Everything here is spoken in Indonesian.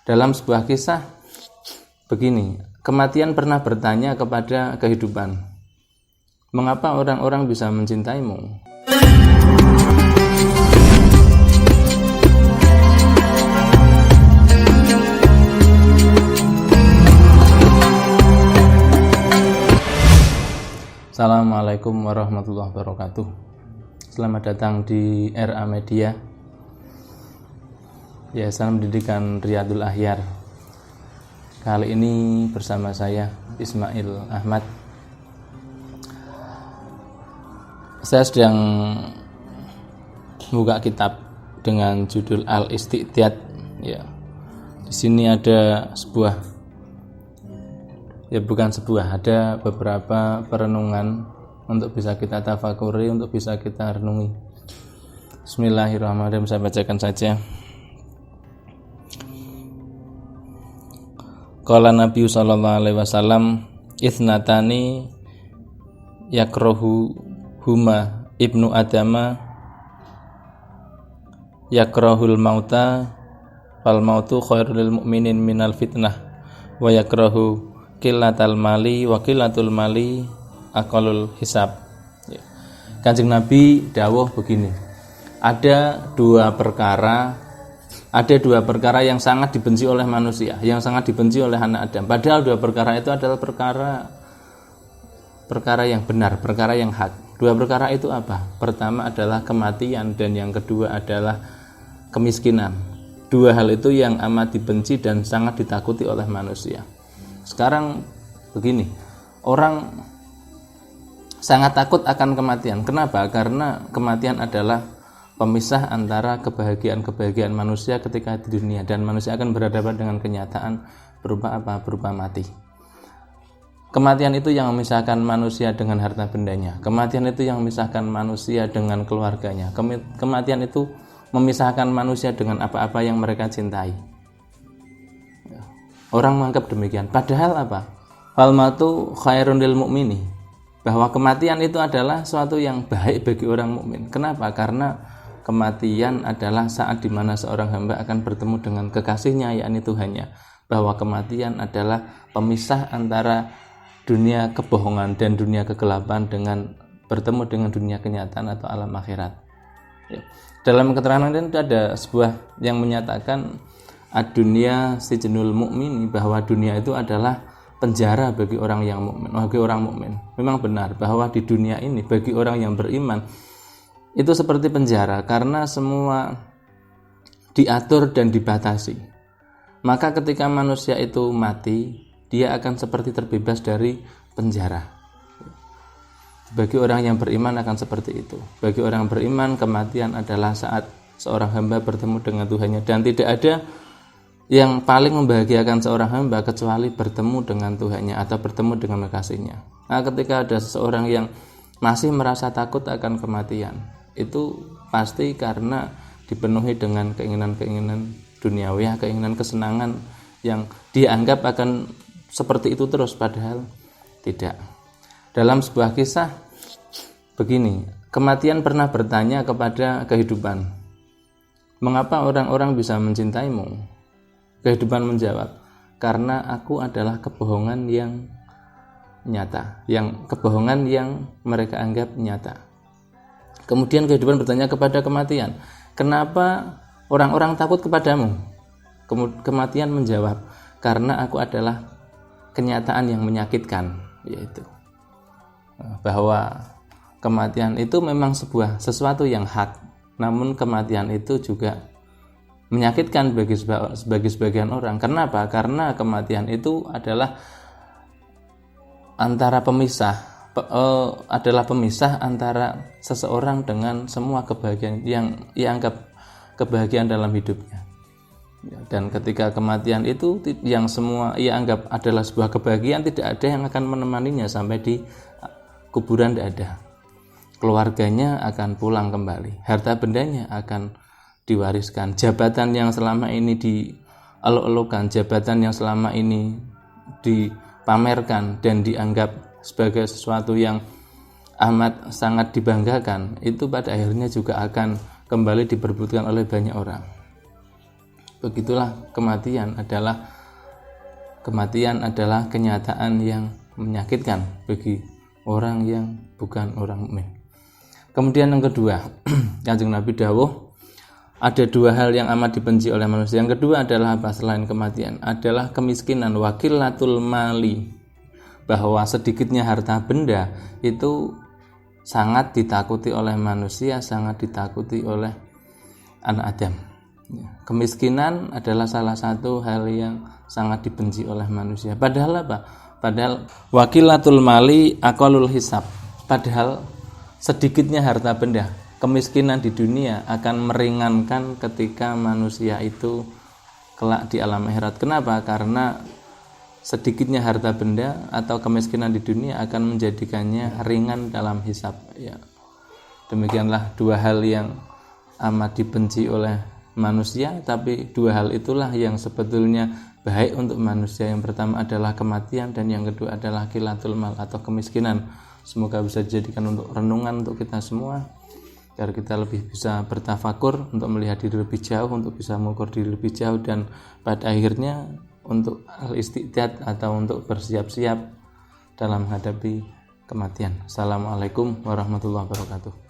Dalam sebuah kisah begini, kematian pernah bertanya kepada kehidupan, mengapa orang-orang bisa mencintaimu? Assalamualaikum warahmatullahi wabarakatuh. Selamat datang di RA Media, Yayasan Pendidikan Riyadul Akhyar. Kali ini bersama saya Ismail Ahmad. Saya sedang membuka kitab dengan judul Al-Isti'dad. Ya. Di sini ada ada beberapa perenungan untuk bisa kita tafakuri, untuk bisa kita renungi. Bismillahirrahmanirrahim, saya bacakan saja. Qala Nabi sallallahu alaihi wasallam, "Itsnatani yakrahu huma ibnu adama yakrahul mauta fal mautu khairul lil mu'minin minal fitnah wa yakrahu qillatal mali wa qillatul mali aqallul hisab." Kanjeng Nabi dawuh begini, ada dua perkara yang sangat dibenci oleh manusia, yang sangat dibenci oleh anak Adam. Padahal dua perkara itu adalah perkara yang benar, perkara yang hak. Dua perkara itu apa? Pertama adalah kematian dan yang kedua adalah kemiskinan. Dua hal itu yang amat dibenci dan sangat ditakuti oleh manusia. Sekarang begini, orang sangat takut akan kematian. Kenapa? Karena kematian adalah pemisah antara kebahagiaan manusia ketika di dunia, dan manusia akan berhadapan dengan kenyataan berupa apa? Berupa mati. Kematian itu yang memisahkan manusia dengan harta bendanya. Kematian itu yang memisahkan manusia dengan keluarganya. Kematian itu memisahkan manusia dengan apa-apa yang mereka cintai. Orang menganggap demikian. Padahal apa? Fal mautu khairun lil mu'mini. Bahwa kematian itu adalah suatu yang baik bagi orang mukmin. Kenapa? Karena kematian adalah saat di mana seorang hamba akan bertemu dengan kekasihnya, yakni Tuhannya. Bahwa kematian adalah pemisah antara dunia kebohongan dan dunia kegelapan dengan bertemu dengan dunia kenyataan atau alam akhirat. Dalam keterangan ini ada sebuah yang menyatakan ad-dunya sijnul mu'min, bahwa dunia itu adalah penjara bagi orang yang mukmin, bagi orang mukmin. Memang benar bahwa di dunia ini bagi orang yang beriman itu seperti penjara, karena semua diatur dan dibatasi. Maka ketika manusia itu mati, dia akan seperti terbebas dari penjara. Bagi orang yang beriman akan seperti itu. Bagi orang beriman, kematian adalah saat seorang hamba bertemu dengan Tuhannya, dan tidak ada yang paling membahagiakan seorang hamba kecuali bertemu dengan Tuhannya atau bertemu dengan kekasihnya. Nah, ketika ada seseorang yang masih merasa takut akan kematian, itu pasti karena dipenuhi dengan keinginan-keinginan duniawi, keinginan kesenangan yang dianggap akan seperti itu terus, padahal tidak. Dalam sebuah kisah begini, kematian pernah bertanya kepada kehidupan, mengapa orang-orang bisa mencintaimu? Kehidupan menjawab, karena aku adalah kebohongan yang nyata, kebohongan yang mereka anggap nyata. Kemudian kehidupan bertanya kepada kematian, kenapa orang-orang takut kepadamu? Kematian menjawab, karena aku adalah kenyataan yang menyakitkan, yaitu bahwa kematian itu memang sesuatu yang hak, namun kematian itu juga menyakitkan bagi sebagian orang. Kenapa? Karena kematian itu adalah pemisah antara seseorang dengan semua kebahagiaan yang ia anggap kebahagiaan dalam hidupnya. Dan ketika kematian itu yang semua ia anggap adalah sebuah kebahagiaan, tidak ada yang akan menemaninya sampai di kuburan, tidak ada. Keluarganya akan pulang kembali, harta bendanya akan diwariskan, jabatan yang selama ini dielok-elokan, jabatan yang selama ini dipamerkan dan dianggap sebagai sesuatu yang amat sangat dibanggakan, itu pada akhirnya juga akan kembali diperebutkan oleh banyak orang. Begitulah kematian adalah kenyataan yang menyakitkan bagi orang yang bukan orang mukmin. Kemudian yang kedua, Kanjeng Nabi dawuh, ada dua hal yang amat dibenci oleh manusia. Yang kedua adalah apa selain kematian? Adalah kemiskinan, wakilatul mali. Bahwa sedikitnya harta benda itu sangat ditakuti oleh manusia, sangat ditakuti oleh anak Adam. Kemiskinan adalah salah satu hal yang sangat dibenci oleh manusia. Padahal apa? Padahal wakilatul mali aqallul hisab. Padahal sedikitnya harta benda, kemiskinan di dunia akan meringankan ketika manusia itu kelak di alam akhirat. Kenapa? Karena sedikitnya harta benda atau kemiskinan di dunia akan menjadikannya ringan dalam hisab. Ya. Demikianlah dua hal yang amat dibenci oleh manusia, tapi dua hal itulah yang sebetulnya baik untuk manusia. Yang pertama adalah kematian dan yang kedua adalah qillatul mal atau kemiskinan. Semoga bisa dijadikan untuk renungan untuk kita semua, agar kita lebih bisa bertafakur untuk melihat diri lebih jauh, untuk bisa mengukur diri lebih jauh, dan pada akhirnya untuk al-istiqdad atau untuk bersiap-siap dalam menghadapi kematian. Assalamualaikum warahmatullahi wabarakatuh.